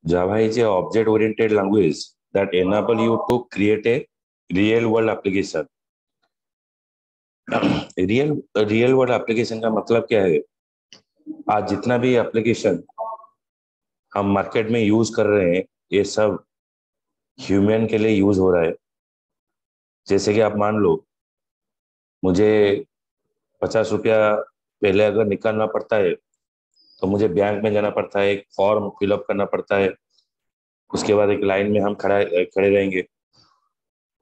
Java is a object-oriented language that enable you to create a real-world application. Real world application का मतलब क्या है? आज जितना भी एप्लीकेशन हम मार्केट में यूज कर रहे हैं, ये सब ह्यूमन के लिए यूज हो रहा है। जैसे कि आप मान लो, मुझे 50 रुपया पहले अगर निकालना पड़ता है तो मुझे बैंक में जाना पड़ता है, एक फॉर्म फिलअप करना पड़ता है। उसके बाद एक लाइन में हम खड़े रहेंगे।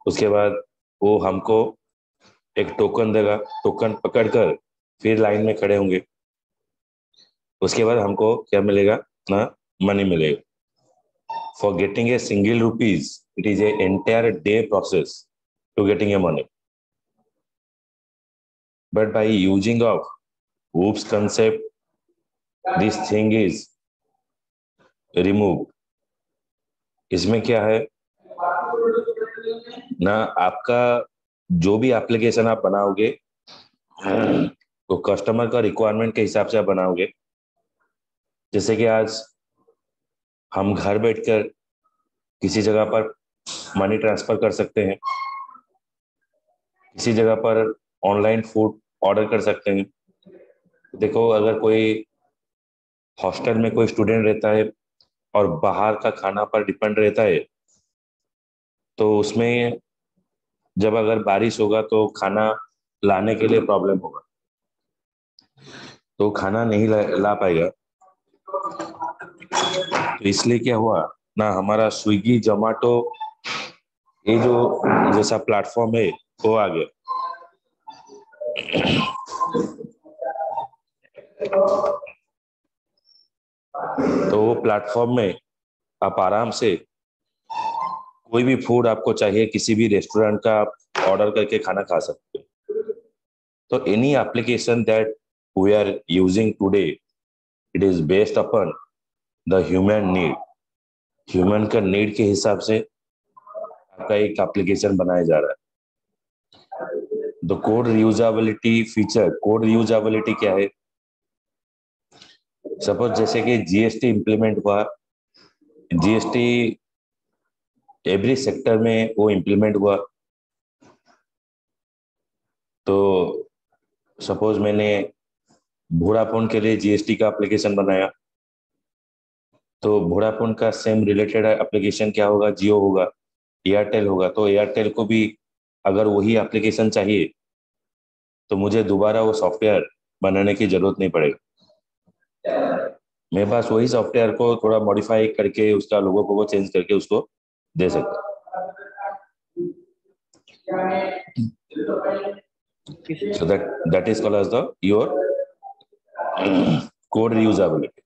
उसके बाद वो हमको एक टोकन देगा, टोकन पकड़कर फिर लाइन में खड़े होंगे। उसके बाद हमको क्या मिलेगा? ना मनी मिलेगा। For getting a single rupees, it is an entire day process to getting a money. But by using of OOPS concept, this thing is removed. इसमें क्या है ना, आपका जो भी एप्लीकेशन आप बनाओगे तो कस्टमर का रिक्वायरमेंट के हिसाब से आप बनाओगे। जैसे कि आज हम घर बैठकर किसी जगह पर मनी ट्रांसफर कर सकते हैं, किसी जगह पर ऑनलाइन फूड ऑर्डर कर सकते हैं। देखो, अगर कोई हॉस्टल में कोई स्टूडेंट रहता है और बाहर का खाना पर डिपेंड रहता है, तो उसमें जब अगर बारिश होगा तो खाना लाने के लिए प्रॉब्लम होगा, तो खाना नहीं ला पाएगा। तो इसलिए क्या हुआ ना, हमारा स्विगी जोमेटो ये जो जैसा प्लेटफॉर्म है वो आ गया। तो वो प्लेटफॉर्म में आप आराम से कोई भी फूड आपको चाहिए, किसी भी रेस्टोरेंट का आप ऑर्डर करके खाना खा सकते हो। तो any application that we are using today, it is based upon the human need. Human का नीड के हिसाब से आपका एक एप्लीकेशन बनाया जा रहा है। The code reusability feature, code reusability क्या है? सपोज जैसे कि जीएसटी इंप्लीमेंट हुआ, जीएसटी एवरी सेक्टर में वो इंप्लीमेंट हुआ। तो सपोज मैंने वोडाफोन के लिए जीएसटी का एप्लीकेशन बनाया, तो वोडाफोन का सेम रिलेटेड एप्लीकेशन क्या होगा? जियो होगा, एयरटेल होगा। तो एयरटेल को भी अगर वही एप्लीकेशन चाहिए तो मुझे दोबारा वो सॉफ्टवेयर बनाने की जरूरत नहीं पड़ेगा। मेरे पास वही सॉफ्टवेयर को थोड़ा मॉडिफाई करके उसका लोगो को चेंज करके उसको दे सकता। So that is called as your code reusability.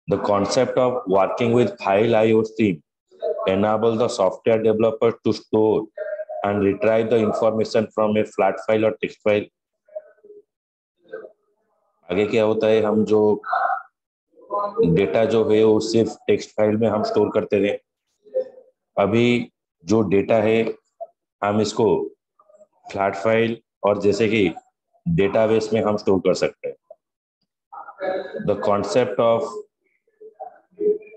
The concept of working with file IO stream enable the software developer to store and retrieve the information from a flat file or text file. आगे क्या होता है, हम जो data जो है वो सिर्फ टेक्स्ट फाइल में हम स्टोर करते थे। अभी जो डेटा है हम इसको फ्लैट फाइल और जैसे कि डेटाबेस में हम स्टोर कर सकते हैं। The concept of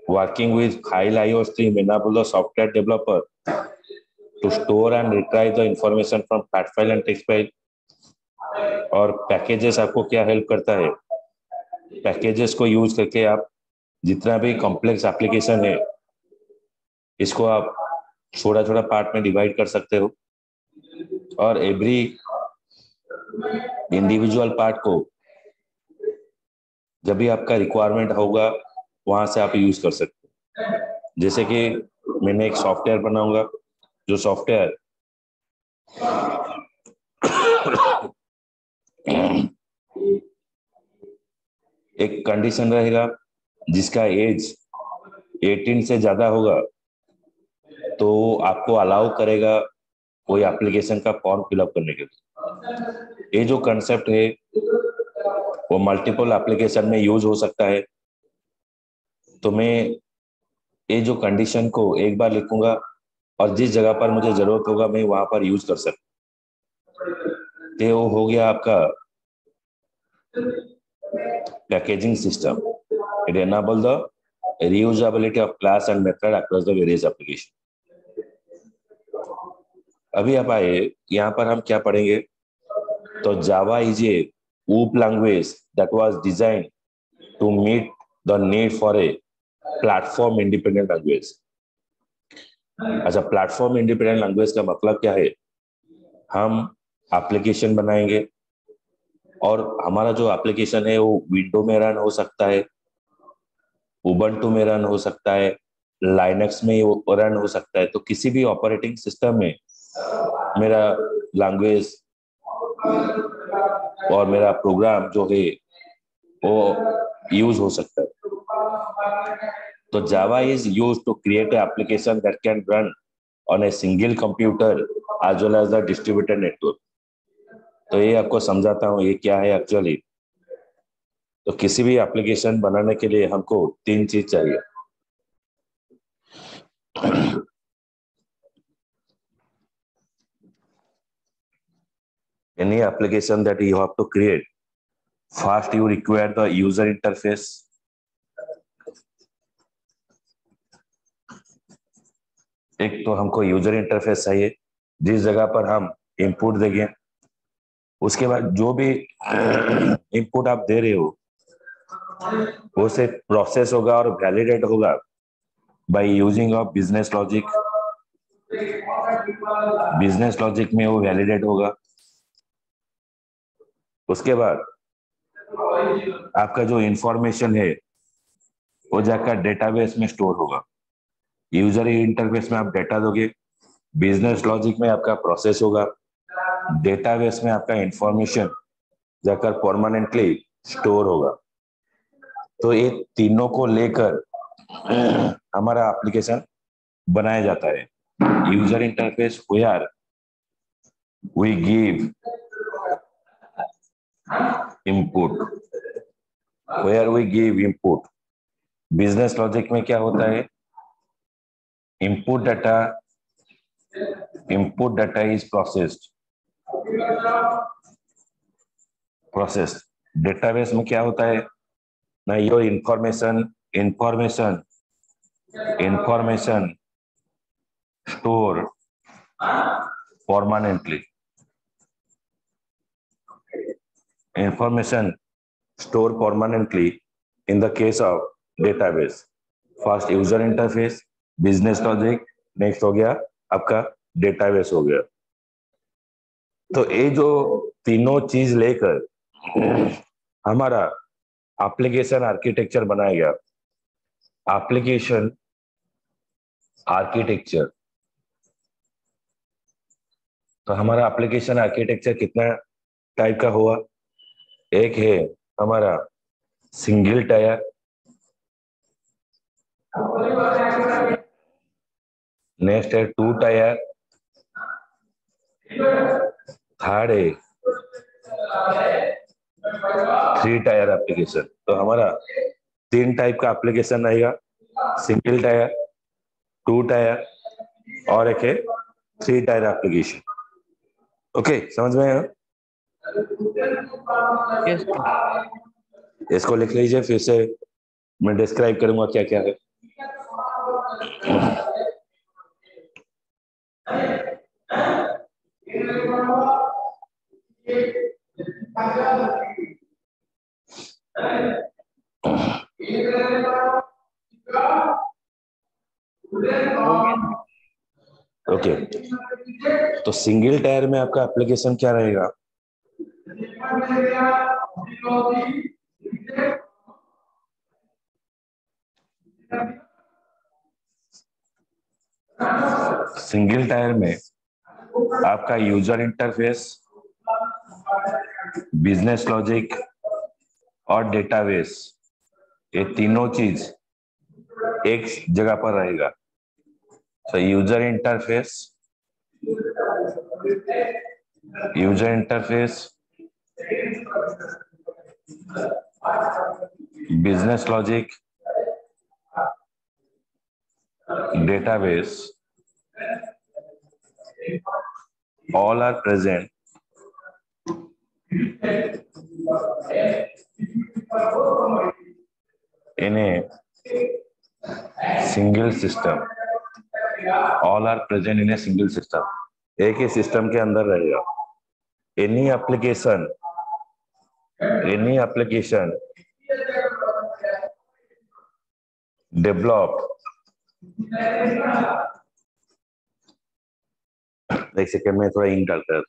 working with file IO stream enable the software developer to store and retrieve the information from flat file and text file. और पैकेजेस आपको क्या हेल्प करता है? पैकेजेस को यूज करके आप जितना भी कॉम्प्लेक्स एप्लीकेशन है इसको आप छोटा छोटा पार्ट में डिवाइड कर सकते हो, और एवरी इंडिविजुअल पार्ट को जब भी आपका रिक्वायरमेंट होगा वहां से आप यूज कर सकते हो। जैसे कि मैंने एक सॉफ्टवेयर बनाऊंगा, जो सॉफ्टवेयर एक कंडीशन रहेगा जिसका एज 18 से ज्यादा होगा तो आपको अलाउ करेगा कोई एप्लीकेशन का फॉर्म फिलअप करने के लिए। ये जो कंसेप्ट है वो मल्टीपल एप्लीकेशन में यूज हो सकता है। तो मैं ये जो कंडीशन को एक बार लिखूंगा और जिस जगह पर मुझे जरूरत होगा मैं वहां पर यूज कर सकता। वो हो गया आपका packaging system. It enable the reusability of class and method across the various application. अभी आप आए यहाँ पर हम क्या पढ़ेंगे, तो Java is A OOP language that was designed to meet the need for a platform independent language. अच्छा, प्लेटफॉर्म इंडिपेंडेंट लैंग्वेज का मतलब क्या है, हम एप्लीकेशन बनाएंगे और हमारा जो एप्लीकेशन है वो विंडो में रन हो सकता है, उबंटू में रन हो सकता है, लाइनक्स में रन हो सकता है, तो किसी भी ऑपरेटिंग सिस्टम में मेरा लैंग्वेज और मेरा प्रोग्राम जो है वो यूज हो सकता है। तो Java is used to create a application that can run on a single computer as well as the distributed network. तो ये आपको समझाता हूँ ये क्या है एक्चुअली। तो किसी भी एप्लीकेशन बनाने के लिए हमको 3 चीज चाहिए। Any application that you have to create, first you require the user interface. एक तो हमको यूजर इंटरफेस चाहिए जिस जगह पर हम इनपुट देंगे, उसके बाद जो भी इनपुट आप दे रहे हो वो से प्रोसेस होगा और वैलिडेट होगा by using of business logic. Business logic में वो वैलिडेट होगा। उसके बाद आपका जो इंफॉर्मेशन है वो जाकर डेटाबेस में स्टोर होगा। यूजर इंटरफेस में आप डेटा दोगे, बिजनेस लॉजिक में आपका प्रोसेस होगा, डेटाबेस में आपका इंफॉर्मेशन जाकर परमानेंटली स्टोर होगा। तो ये तीनों को लेकर हमारा एप्लीकेशन बनाया जाता है। User interface where we give input, where we give input. Business logic में क्या होता है, input data is processed. Database में क्या होता है ना, your information store permanently. Information store permanently in the case of database. First user interface, business logic, next हो गया आपका डेटाबेस हो गया। तो ये जो तीनों चीज लेकर हमारा एप्लीकेशन आर्किटेक्चर बनाया गया। एप्लीकेशन आर्किटेक्चर, तो हमारा एप्लीकेशन आर्किटेक्चर कितना टाइप का हुआ, एक है हमारा सिंगल टायर, नेक्स्ट है 2 टायर, थर्ड है 3 टायर एप्लीकेशन। तो हमारा 3 टाइप का एप्लीकेशन रहेगा, सिंगल टायर, 2 टायर और एक है 3 टायर एप्लीकेशन। ओके, समझ में आया? Yes sir. इसको लिख लीजिए, फिर से मैं डिस्क्राइब करूंगा क्या क्या है। ओके, तो सिंगल टायर में आपका एप्लीकेशन क्या रहेगा, सिंगल टायर में आपका यूजर इंटरफेस, बिजनेस लॉजिक और डेटाबेस, ये तीनों चीज एक जगह पर रहेगा। तो user interface, business logic, database, all are present in a single system, all are present in a single system, एक ही सिस्टम के अंदर रहेगा। एनी एप्लीकेशन डेवलप्ड, एक सेकेंड में थोड़ा इंक डालकर,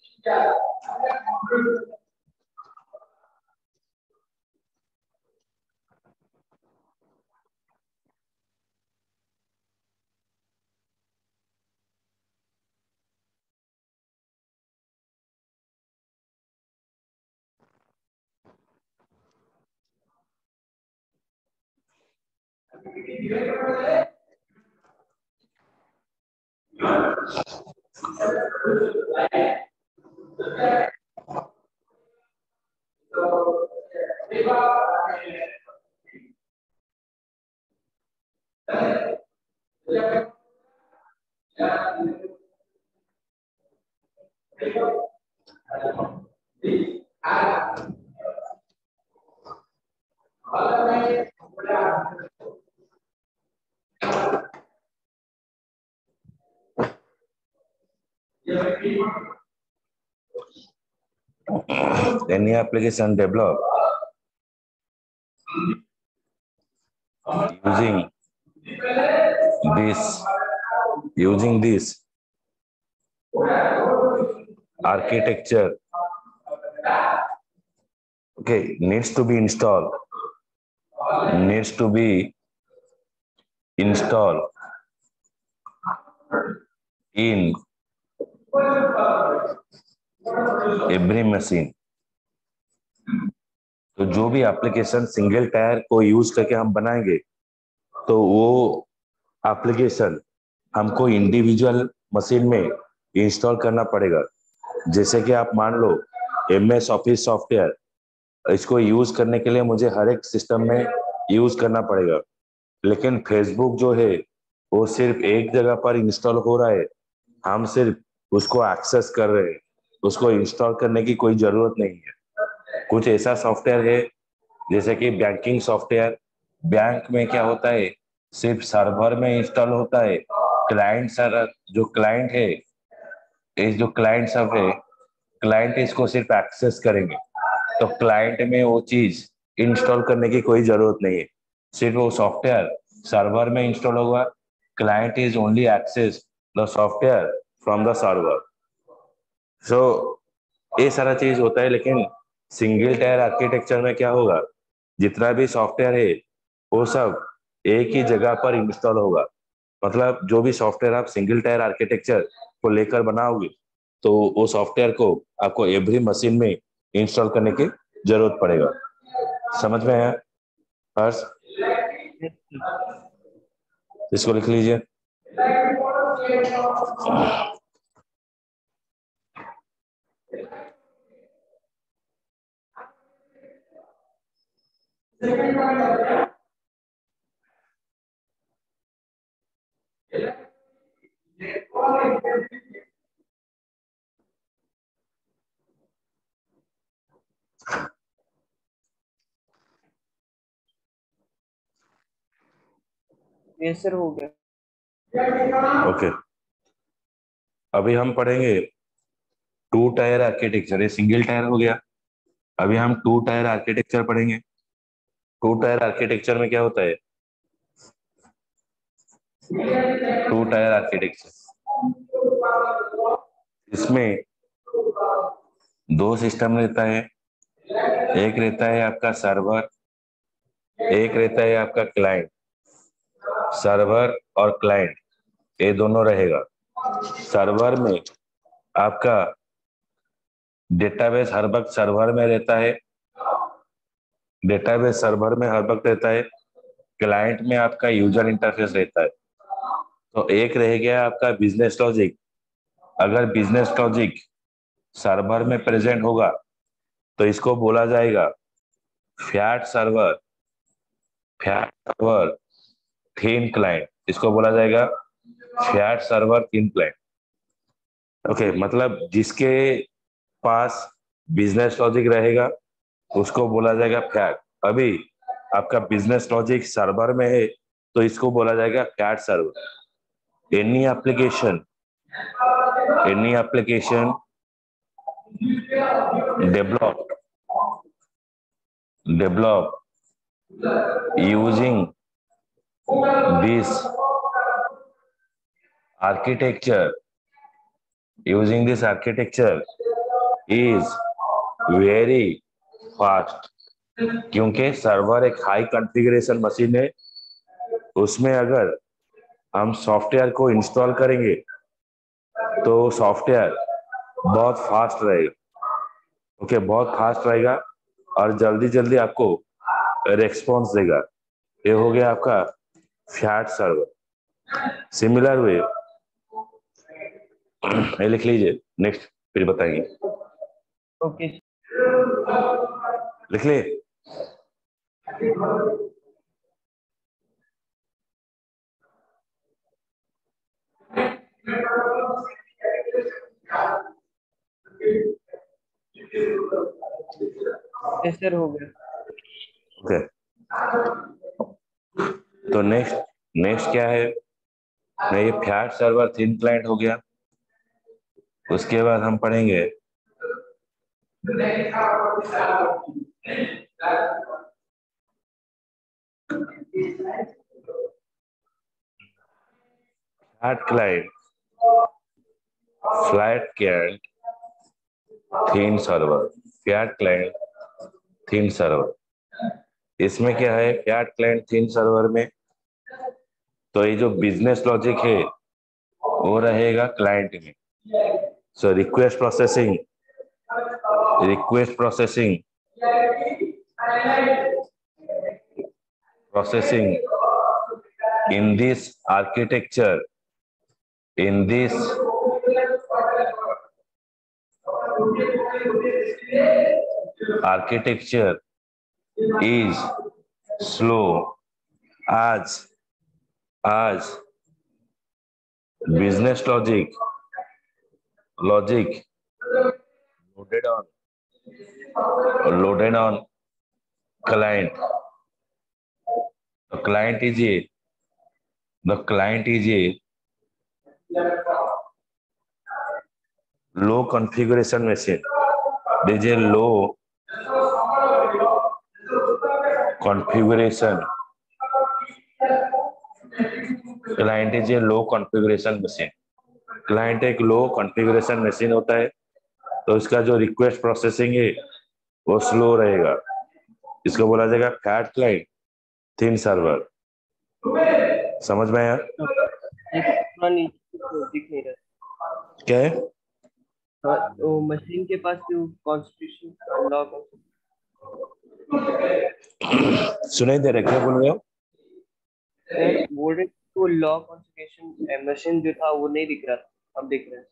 any application developed using this architecture, okay, needs to be installed in every machine। तो जो भी एप्लीकेशन सिंगल टायर को यूज करके हम बनाएंगे, तो वो एप्लीकेशन हमको इंडिविजुअल मशीन में इंस्टॉल करना पड़ेगा। जैसे कि आप मान लो MS ऑफिस सॉफ्टवेयर, इसको यूज करने के लिए मुझे हर एक सिस्टम में यूज करना पड़ेगा, लेकिन फेसबुक जो है वो सिर्फ एक जगह पर इंस्टॉल हो रहा है, हम सिर्फ उसको एक्सेस कर रहे हैं, उसको इंस्टॉल करने की कोई जरूरत नहीं है। कुछ ऐसा सॉफ्टवेयर है जैसे कि बैंकिंग सॉफ्टवेयर, बैंक में क्या होता है, सिर्फ सर्वर में इंस्टॉल होता है, क्लाइंट सर जो क्लाइंट है, इस जो क्लाइंट सब है, क्लाइंट इसको सिर्फ एक्सेस करेंगे, तो क्लाइंट में वो चीज इंस्टॉल करने की कोई जरूरत नहीं है, सिर्फ वो सॉफ्टवेयर सर्वर में इंस्टॉल होगा, client is only access the software from the server. So ये सारा चीज होता है, लेकिन सिंगल टायर आर्किटेक्चर में क्या होगा, जितना भी सॉफ्टवेयर है वो सब एक ही जगह पर इंस्टॉल होगा। मतलब जो भी सॉफ्टवेयर आप सिंगल टायर आर्किटेक्चर को लेकर बनाओगे, तो वो सॉफ्टवेयर को आपको एवरी मशीन में इंस्टॉल करने की जरूरत पड़ेगा। समझ में आया हर्ष? इसको लिख लीजिए। ये सर हो गया। ओके, अभी हम पढ़ेंगे टू टायर आर्किटेक्चर। ये सिंगल टायर हो गया, अभी हम टू टायर आर्किटेक्चर पढ़ेंगे। टू टायर आर्किटेक्चर में क्या होता है, टू टायर आर्किटेक्चर, इसमें दो सिस्टम रहता है, एक रहता है आपका सर्वर, एक रहता है आपका क्लाइंट। सर्वर और क्लाइंट ये दोनों रहेगा। सर्वर में आपका डेटाबेस हर वक्त सर्वर में रहता है, डेटाबेस सर्वर में हर वक्त रहता है, क्लाइंट में आपका यूजर इंटरफेस रहता है। तो एक रह गया आपका बिजनेस लॉजिक। अगर बिजनेस लॉजिक सर्वर में प्रेजेंट होगा तो इसको बोला जाएगा फैट सर्वर, थिन क्लाइंट, इसको बोला जाएगा fat server thin client. Okay, मतलब जिसके पास बिजनेस लॉजिक रहेगा उसको बोला जाएगा फैट। अभी आपका बिजनेस लॉजिक सर्वर में है तो इसको बोला जाएगा flat server. Any application developed using this architecture is very fast, क्योंकि सर्वर एक हाई कॉन्फ़िगरेशन मशीन है, उसमें अगर हम सॉफ्टवेयर को इंस्टॉल करेंगे तो सॉफ्टवेयर बहुत फास्ट रहेगा। ओके, बहुत फास्ट रहेगा और जल्दी जल्दी आपको रेस्पॉन्स देगा। ये हो गया आपका फ्लैट सर्वर। सिमिलर वे ये लिख लीजिए, नेक्स्ट फिर बताएंगे। ओके लिख ले। यस सर, हो गया। ओके, तो नेक्स्ट क्या है? ये फ्लैट सर्वर थिन क्लाइंट हो गया। उसके बाद हम पढ़ेंगे flat client thin server. Flat client thin server, इसमें क्या है? फ्लैट क्लाइंट थिन सर्वर में तो ये जो बिजनेस लॉजिक है वो रहेगा क्लाइंट में। So request processing in this architecture is slow as business logic loaded on client. The client is a low configuration machine. There is a low configuration. Client is a low configuration machine. Client एक लो configuration machine होता है, तो इसका जो request processing है वो slow रहेगा। इसको बोला जाएगा फ्लैट क्लाइंट थिन सर्वर। समझ में आया? थोड़ा नीचे तो दिख नहीं रहा। क्या है? हाँ, वो मशीन के पास जो कॉन्स्टिट्यूशन लॉ सुनाई दे रहा है? क्या बोल रहे हो? सर बोल रहे वो लॉ कॉन्फ़िगरेशन मशीन जो था वो नहीं दिख रहा था, अब दिख रहा है।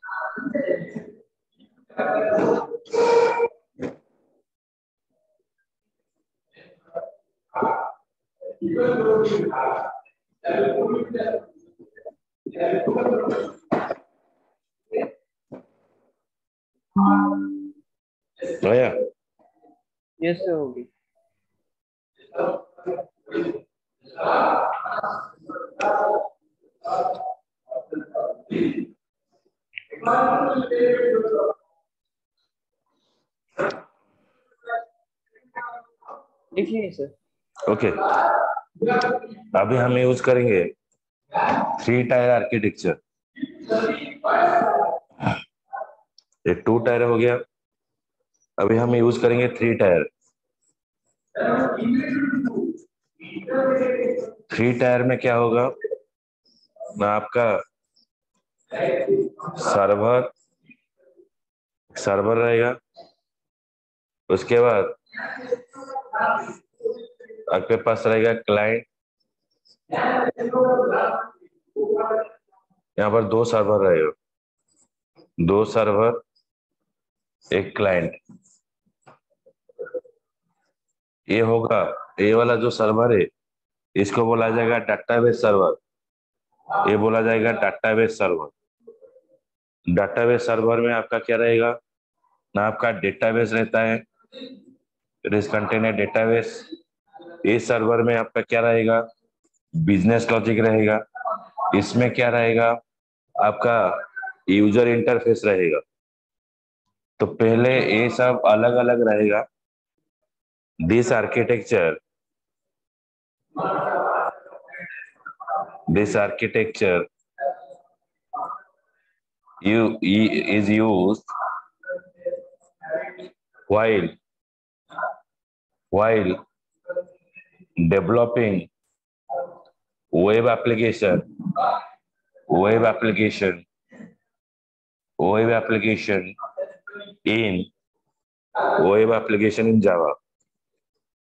आया? यस सर, होगी। लिखिए सर। ओके, अभी हम यूज करेंगे 3 टायर आर्किटेक्चर। ये 2 टायर हो गया, अभी हम यूज करेंगे 3 टायर। 3 टायर में क्या होगा ना, आपका सर्वर रहेगा। उसके बाद आपके पास रहेगा क्लाइंट। यहाँ पर 2 सर्वर रहेगा, 2 सर्वर एक क्लाइंट। ये होगा, ये वाला जो सर्वर है इसको बोला जाएगा डाटाबेस सर्वर। ये बोला जाएगा डाटाबेस सर्वर। डाटाबेस सर्वर में आपका क्या रहेगा ना, आपका डेटाबेस रहता है, it is contain a database. इस सर्वर में आपका क्या रहेगा? बिजनेस लॉजिक रहेगा, इसमें क्या रहेगा, आपका यूजर इंटरफेस रहेगा। तो पहले ये सब अलग अलग रहेगा। This architecture is used while while developing web application web application web application in web application in Java।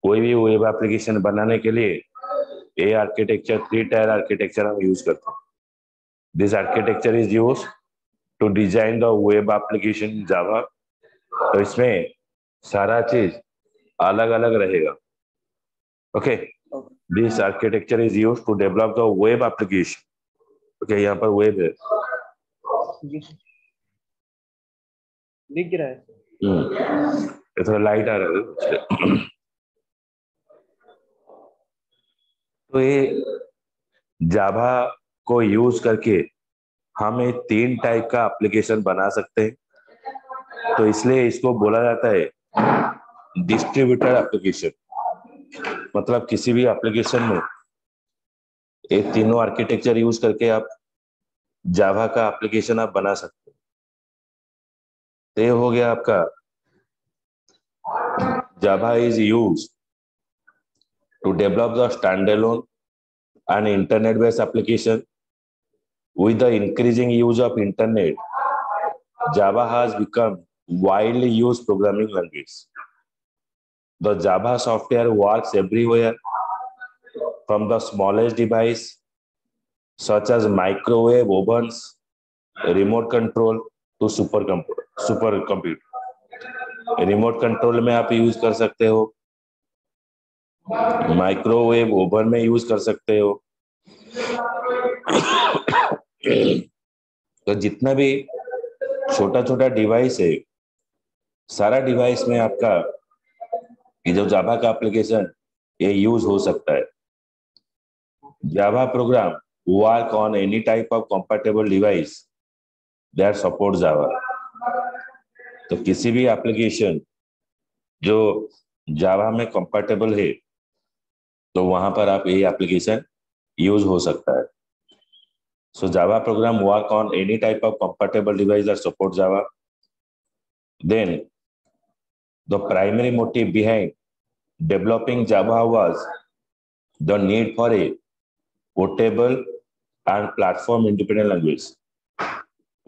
कोई भी वेब एप्लीकेशन बनाने के लिए ये आर्किटेक्चर, 3 टायर आर्किटेक्चर हम यूज करते हैं। This architecture is use to design the web application in Java. तो इसमें सारा चीज अलग अलग रहेगा। Okay, this architecture is use to develop the web application. Okay, यहाँ पर वेब है, दिख रहा है। ये थोड़ा लाइट आ रहा है। तो ये जावा को यूज करके हम ये 3 टाइप का एप्लीकेशन बना सकते हैं। तो इसलिए इसको बोला जाता है डिस्ट्रीब्यूटेड एप्लीकेशन। मतलब किसी भी एप्लीकेशन में ये तीनों आर्किटेक्चर यूज करके आप जावा का एप्लीकेशन आप बना सकते हैं। तो ये हो गया आपका Java is use to develop the standalone and internet based application. With the increasing use of internet, Java has become widely used programming language. The Java software works everywhere, from the smallest device such as microwave ovens, remote control to supercomputer। Remote control में आप use कर सकते हो, microwave oven में use कर सकते हो। तो जितना भी छोटा छोटा डिवाइस है, सारा डिवाइस में आपका ये जो जावा का एप्लीकेशन ये यूज हो सकता है। Java program work on any type of compatible device that support Java. तो किसी भी एप्लीकेशन जो जावा में कंपैटिबल है, तो वहां पर आप ये एप्लीकेशन यूज हो सकता है। So Java program work on any type of compatible device that support Java. Then the primary motive behind developing Java was the need for a portable and platform independent language.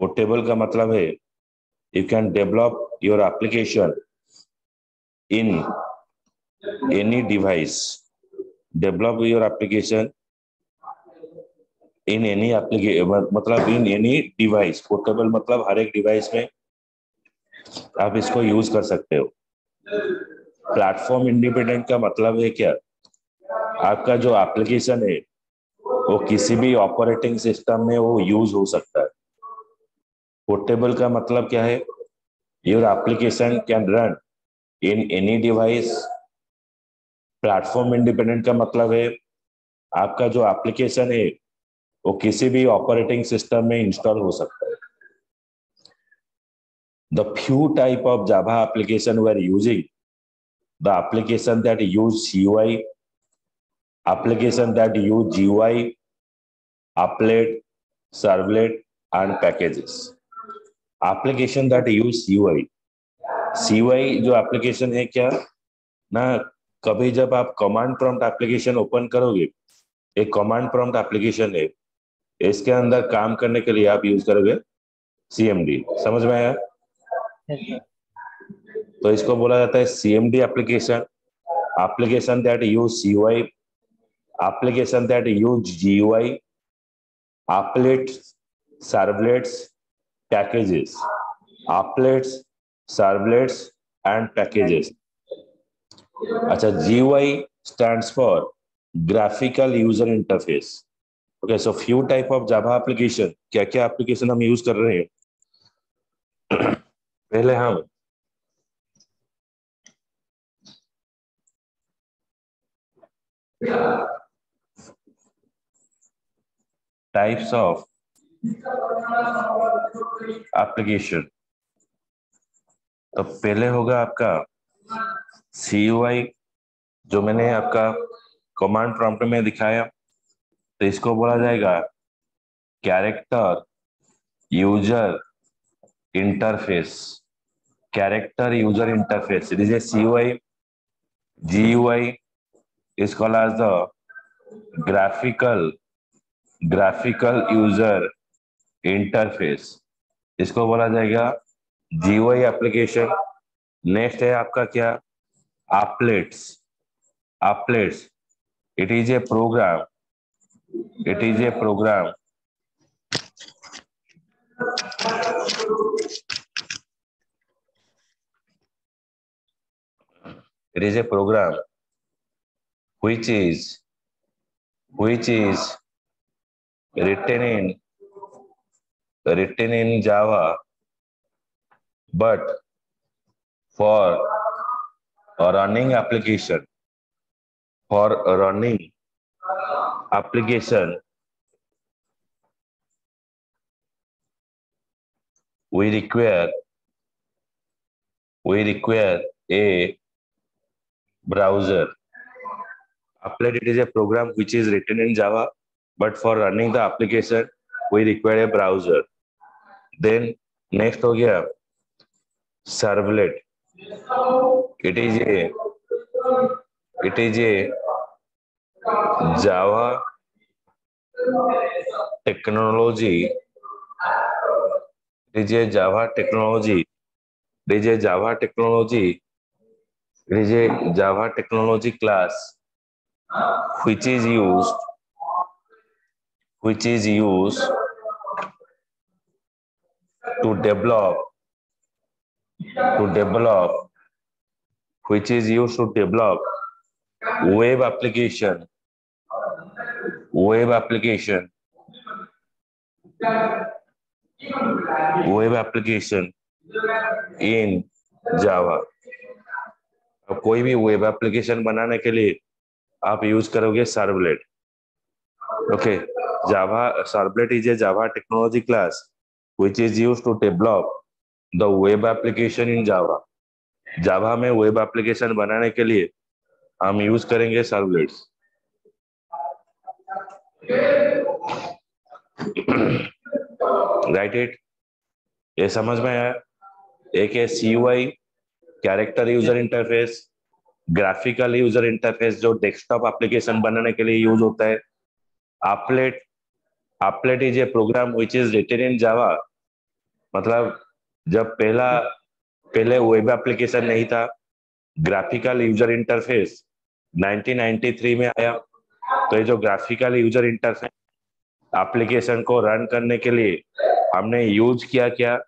Portable का मतलब है you can develop your application in any device. Develop your application in any application, मतलब in any device। Portable मतलब हर एक device में आप इसको use कर सकते हो। प्लेटफॉर्म इंडिपेंडेंट का मतलब है क्या, आपका जो एप्लीकेशन है वो किसी भी ऑपरेटिंग सिस्टम में वो यूज हो सकता है। पोर्टेबल का मतलब क्या है, your application can run in any device. Platform independent का मतलब है आपका जो एप्लीकेशन है वो किसी भी ऑपरेटिंग सिस्टम में इंस्टॉल हो सकता है। The few type of Java application we are using, the application that use CUI, application that use GUI, applet, servlet and packages। application that use CUI जो एप्लीकेशन है क्या ना, कभी जब आप कमांड प्रॉम्प्ट एप्लीकेशन ओपन करोगे, एक command prompt application है, इसके अंदर काम करने के लिए आप यूज करोगे CMD। समझ में आया? तो इसको बोला जाता है CMD application. application that use CUI, application that use GUI, applets, servlets, packages। applets, servlets and packages। अच्छा, GUI stands for graphical user interface। okay, so few type of Java application, क्या क्या एप्लीकेशन हम use कर रहे हैं। पहले हम types of application. तो पहले होगा आपका CUI, जो मैंने आपका कमांड प्रॉम्प्ट में दिखाया। तो इसको बोला जाएगा character user interface. Character user interface, it is a CUI. GUI is called as the graphical user interface, इसको बोला जाएगा GUI एप्लीकेशन। नेक्स्ट है आपका क्या, applets. Applets, it is a program, it is a program it is a program which is written in Java, but for running application, we require a browser. Applet, it is a program which is written in Java, but for running the application we require a browser. Then next हो गया servlet. It is a Java technology. It is a Java technology. It is a Java technology. It is a Java technology class which is used to develop web application in Java. अब कोई भी web application बनाने के लिए आप use करोगे servlet. Okay, Java servlet is a Java technology class which is used to develop the web application in Java. Java में web application बनाने के लिए हम यूज करेंगे सर्वलेट्स। राइट इट, ये समझ में आया? एक है CUI, character user interface, graphical user interface जो डेस्कटॉप एप्लीकेशन बनाने के लिए यूज होता है। Applet is a program which is written in Java. मतलब जब पहले वेब एप्लीकेशन नहीं था, ग्राफिकल यूजर इंटरफेस 1993 में आया। तो ये जो ग्राफिकल यूजर इंटरफेस एप्लीकेशन को रन करने के लिए हमने यूज किया क्या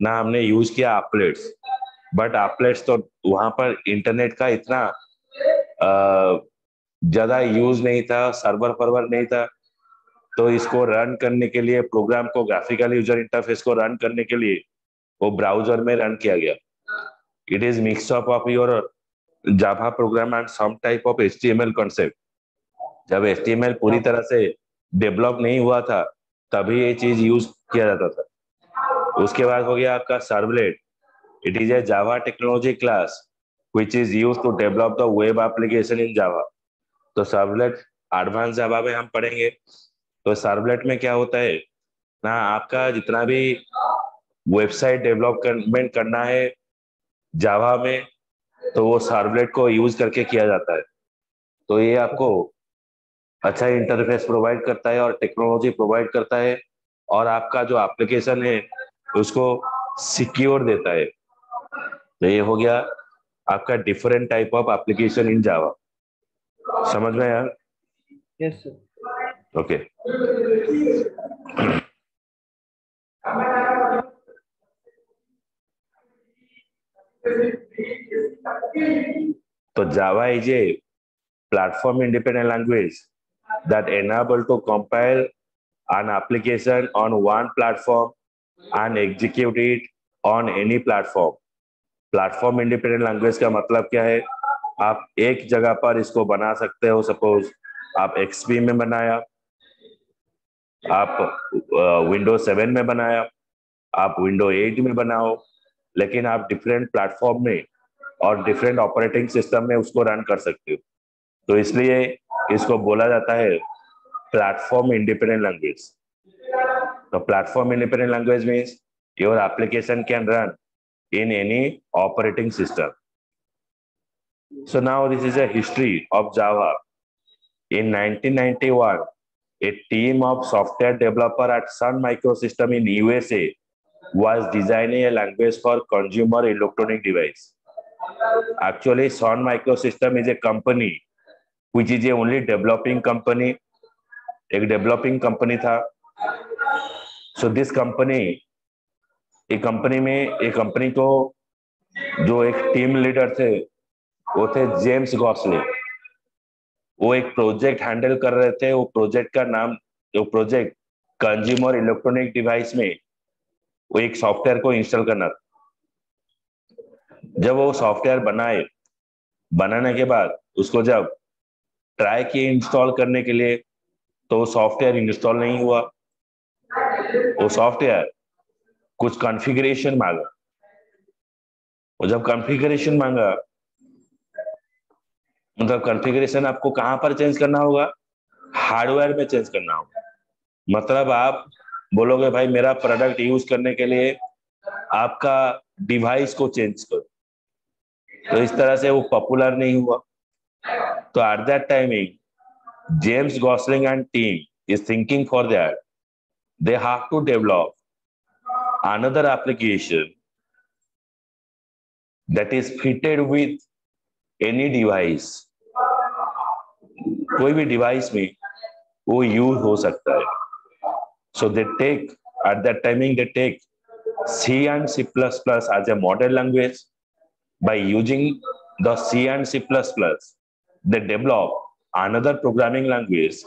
ना, हमने यूज किया एप्लेट्स। बट एप्लेट्स तो वहां पर इंटरनेट का इतना ज्यादा यूज नहीं था, सर्वर नहीं था। तो इसको रन करने के लिए, प्रोग्राम को, ग्राफिकल यूजर इंटरफेस को रन करने के लिए वो ब्राउजर में रन किया गया। It is mix up of your Java program and some type of HTML concept. जब HTML पूरी तरह से डेवलप नहीं हुआ था तभी ये चीज यूज किया जाता था। उसके बाद हो गया आपका servlet. It is a Java technology class which is used to develop the web application in Java. तो सर्वलेट एडवांस जावा में हम पढ़ेंगे। तो सर्वलेट में क्या होता है ना, आपका जितना भी वेबसाइट डेवलपमेंट करना है जावा में तो वो सर्वलेट को यूज करके किया जाता है। तो ये आपको अच्छा इंटरफेस प्रोवाइड करता है और टेक्नोलॉजी प्रोवाइड करता है और आपका जो एप्लीकेशन है उसको सिक्योर देता है। तो ये हो गया आपका different type of application in Java. समझ में यार? Yes sir. ओके, तो Java is a platform independent language that enable to compile an application on one platform and execute it on any platform. Platform independent language का मतलब क्या है, आप एक जगह पर इसको बना सकते हो। सपोज आप XP में बनाया आप विंडो 7 में बनाया, आप विंडो 8 में बनाओ, लेकिन आप डिफरेंट प्लेटफॉर्म में और डिफरेंट ऑपरेटिंग सिस्टम में उसको रन कर सकते हो। तो इसलिए इसको बोला जाता है प्लेटफॉर्म इंडिपेंडेंट लैंग्वेज। तो platform independent language means your application can run in any operating system. So now this is a history of Java. In 1991, a team of software developer at Sun Microsystem in USA was designing a language for consumer electronic device. Actually, Sun Microsystem is a company which is a only developing company. एक developing company था. So this company, एक company को जो एक team leader थे वो थे James Gosling. वो एक प्रोजेक्ट हैंडल कर रहे थे। वो प्रोजेक्ट कंज्यूमर इलेक्ट्रॉनिक डिवाइस में वो एक सॉफ्टवेयर को इंस्टॉल करना था। जब वो सॉफ्टवेयर बनाने के बाद उसको जब ट्राई किए इंस्टॉल करने के लिए, तो वो सॉफ्टवेयर इंस्टॉल नहीं हुआ। वो सॉफ्टवेयर कुछ कॉन्फ़िगरेशन मांगा, और जब कॉन्फ़िगरेशन मांगा, मतलब कॉन्फ़िगरेशन आपको कहां पर चेंज करना होगा? हार्डवेयर में चेंज करना होगा। मतलब आप बोलोगे भाई मेरा प्रोडक्ट यूज करने के लिए आपका डिवाइस को चेंज करो, तो इस तरह से वो पॉपुलर नहीं हुआ। तो at that timing James Gosling and team is thinking for that they have to develop another application that is fitted with any device। कोई भी डिवाइस में वो यूज हो सकता है। So at that timing they take C and C++ as a model language. By using the C and C++, they develop another programming language.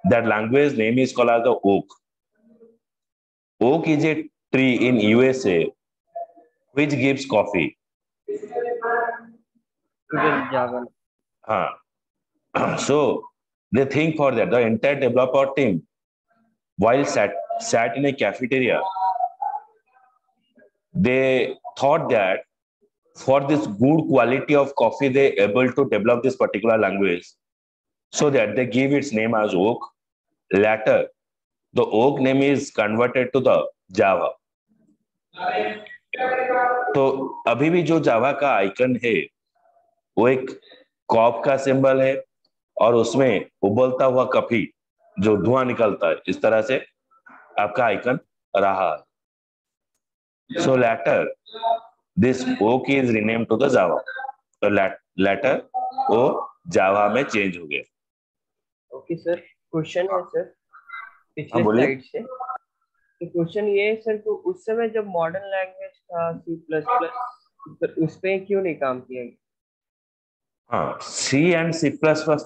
That language name is called as the Oak. Oak is a tree in USA which gives coffee. Java. So they think for that. The entire developer team, while sat in a cafeteria, they thought that for this good quality of coffee, they able to develop this particular language, so that they give its name as Oak. Later, the Oak name is converted to the Java. तो अभी भी जो जावा का icon है वो एक corp का symbol है, और उसमें उबलता हुआ कॉफी जो धुआं निकलता है, इस तरह से आपका आइकन रहा है। So later this oak is renamed to the Java. तो लेटर वो जावा में चेंज हो गया। ओके सर, क्वेश्चन है सर पिछले बोलिए। स्लाइड से। तो क्वेश्चन ये है सर, तो उस समय जब मॉडर्न लैंग्वेज था C++, उस पे क्यों नहीं काम किया गया? हाँ, C and C++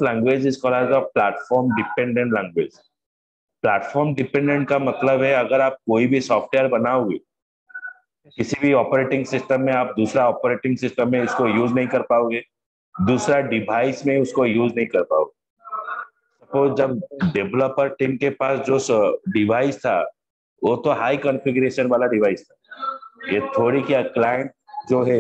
language is called as a platform dependent language। Platform dependent का मतलब है अगर आप कोई भी सॉफ्टवेयर बनाओगे किसी भी ऑपरेटिंग सिस्टम में, आप दूसरा ऑपरेटिंग सिस्टम में इसको यूज नहीं कर पाओगे, दूसरा डिवाइस में उसको यूज नहीं कर पाओगे। सपोज जब डेवलपर टीम के पास जो डिवाइस था वो तो हाई कॉन्फ़िगरेशन वाला डिवाइस था। ये थोड़ी क्या क्लाइंट जो है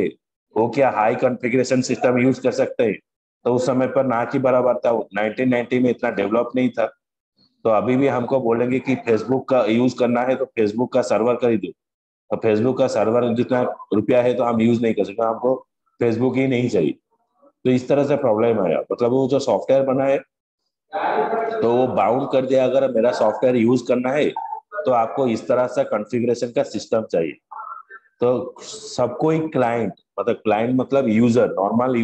वो क्या हाई कॉन्फ़िगरेशन सिस्टम यूज कर सकते हैं? तो उस समय पर ना की बराबर था। 1990 में इतना डेवलप नहीं था। तो अभी भी हमको बोलेंगे कि फेसबुक का यूज करना है तो फेसबुक का सर्वर खरीदो, तो फेसबुक का सर्वर जितना रुपया है तो हम यूज नहीं कर सकते, हमको फेसबुक ही नहीं चाहिए। तो इस तरह से प्रॉब्लम आया। मतलब वो जो सॉफ्टवेयर बना है तो वो बाउंड कर दिया, अगर मेरा सॉफ्टवेयर यूज करना है तो आपको इस तरह से कॉन्फ़िगरेशन का सिस्टम चाहिए। तो सबको एक क्लाइंट मतलब यूजर, नॉर्मल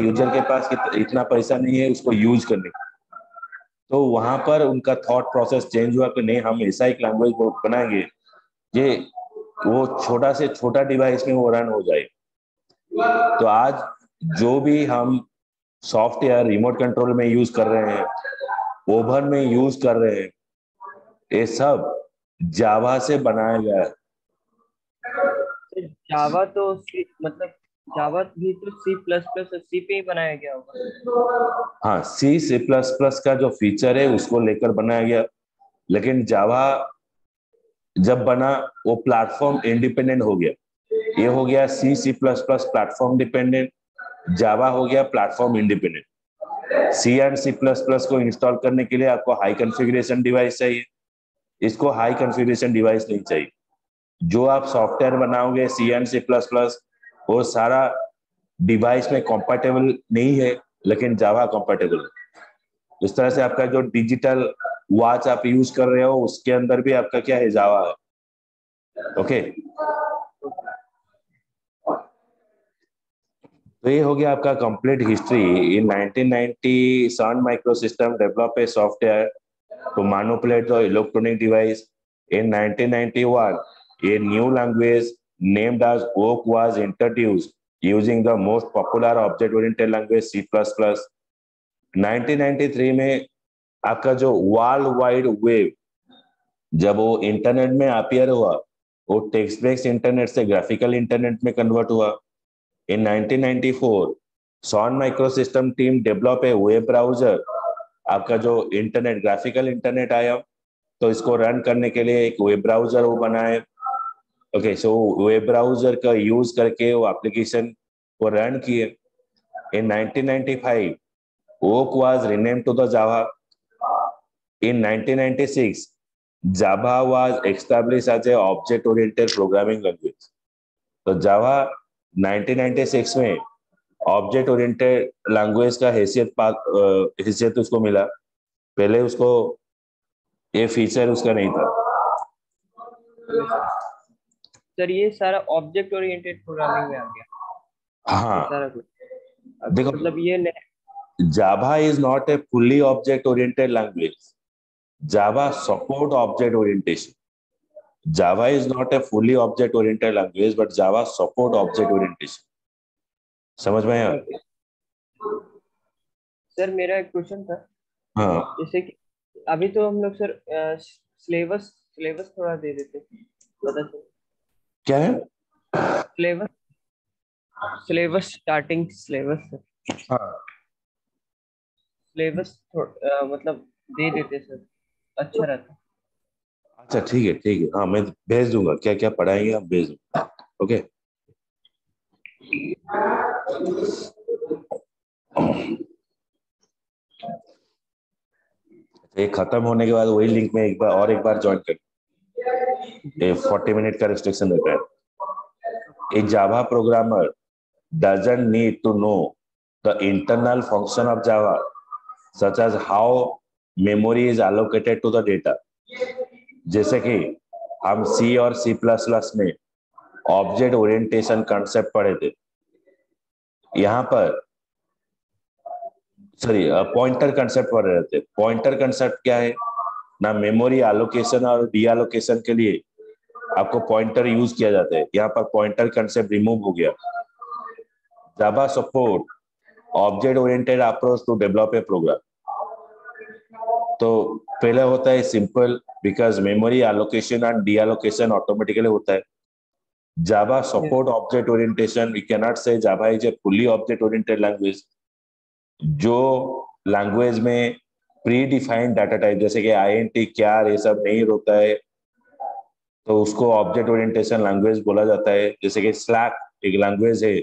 यूजर के पास इतना पैसा नहीं है उसको यूज करने का। तो वहां पर उनका थॉट प्रोसेस चेंज हुआ कि नहीं, हम ऐसा एक लैंग्वेज बनाएंगे ये वो छोटा से छोटा डिवाइस में वो रन हो जाए। तो आज जो भी हम सॉफ्टवेयर रिमोट कंट्रोल में यूज कर रहे हैं, ओवन में यूज कर रहे हैं, ये सब जावा से बनाया गया है। जावा तो मतलब जावा भी तो C++ और C पे ही बनाया गया होगा। हाँ, C++ का जो फीचर है उसको लेकर बनाया गया। लेकिन जावा जब बना वो प्लेटफॉर्म इंडिपेंडेंट हो गया। ये हो गया C plus plus platform dependent, Java हो गया platform independent. C and C plus plus को इंस्टॉल करने के लिए आपको हाई कॉन्फ़िगरेशन डिवाइस चाहिए, इसको हाई कॉन्फ़िगरेशन डिवाइस नहीं चाहिए। जो आप सॉफ्टवेयर बनाओगे सी एंड सी प्लस प्लस वो सारा डिवाइस में कंपैटिबल नहीं है, लेकिन जावा कंपैटिबल है। इस तरह से आपका जो डिजिटल वॉच आप यूज कर रहे हो उसके अंदर भी आपका क्या है, जावा है। ओके, तो ये हो गया आपका कंप्लीट हिस्ट्री। In 1990 Sun Microsystem develop a software to manipulate the electronic device. In 1991, a new language named as Oak was introduced using the most popular object-oriented language C++. 1993 में आपका जो वर्ल्ड वाइड वेब जब वो internet में appear हुआ, वो text based internet से graphical internet में कन्वर्ट हुआ। In 1994, Sun Microsystem team develop a web browser। आपका जो इंटरनेट ग्राफिकल इंटरनेट आया तो इसको रन करने के लिए एक वेब ब्राउजर वो बनाए। ओके, सो वेब ब्राउजर का यूज करके वो एप्लीकेशन को रन किए। In 1995 Oak was renamed to the Java. In 1996 Java was established as a object oriented programming language. तो जावा 1996 में ऑब्जेक्ट ओरिएंटेड लैंग्वेज का हैसियत उसको मिला। पहले उसको ये फीचर उसका नहीं था। सर ये सारा ऑब्जेक्ट ओरिएंटेड प्रोग्रामिंग में आ गया ये हाँ, सारा कुछ। देखो मतलब ये Java is not a fully object oriented language, Java support object orientation. Java is not a fully object oriented language but Java support object orientation. समझ में आया? सर मेरा एक क्वेश्चन था, हाँ, जैसे कि अभी तो हम लोग सर सिलेबस सिलेबस थोड़ा दे देते, पता चल क्या है? सिलेबस सिलेबस स्टार्टिंग सिलेबस हाँ, सिलेबस मतलब दे देते सर, अच्छा रहता। अच्छा ठीक है ठीक है, हाँ मैं भेज दूंगा, क्या क्या पढ़ाएंगे आप भेज दूंगा। ओके, ये खत्म होने के बाद वही लिंक में एक बार ज्वाइन कर। ये 40 मिनट का रिस्ट्रिक्शन रहता है। ए जावा programmer doesn't need to know the internal function of Java, such as how memory is allocated to the data। जैसे कि हम C और C++ में ऑब्जेक्ट ओरिएंटेशन कॉन्सेप्ट पढ़े थे, यहाँ पर पॉइंटर कंसेप्ट पढ़ रहे थे। पॉइंटर कंसेप्ट क्या है ना, मेमोरी एलोकेशन और डी एलोकेशन के लिए आपको पॉइंटर यूज किया जाता है। यहाँ पर पॉइंटर कंसेप्ट रिमूव हो गया। Java support object oriented approach to develop a program. तो पहले होता है simple, because memory allocation and deallocation automatically होता है। Java support object orientation, we can not say Java is a fully object oriented language. जो language में predefined data type जैसे कि आईएनटी क्या ये सब नहीं होता है, तो उसको ऑब्जेक्ट ओरिएंटेशन लैंग्वेज बोला जाता है। जैसे कि स्लैक एक लैंग्वेज है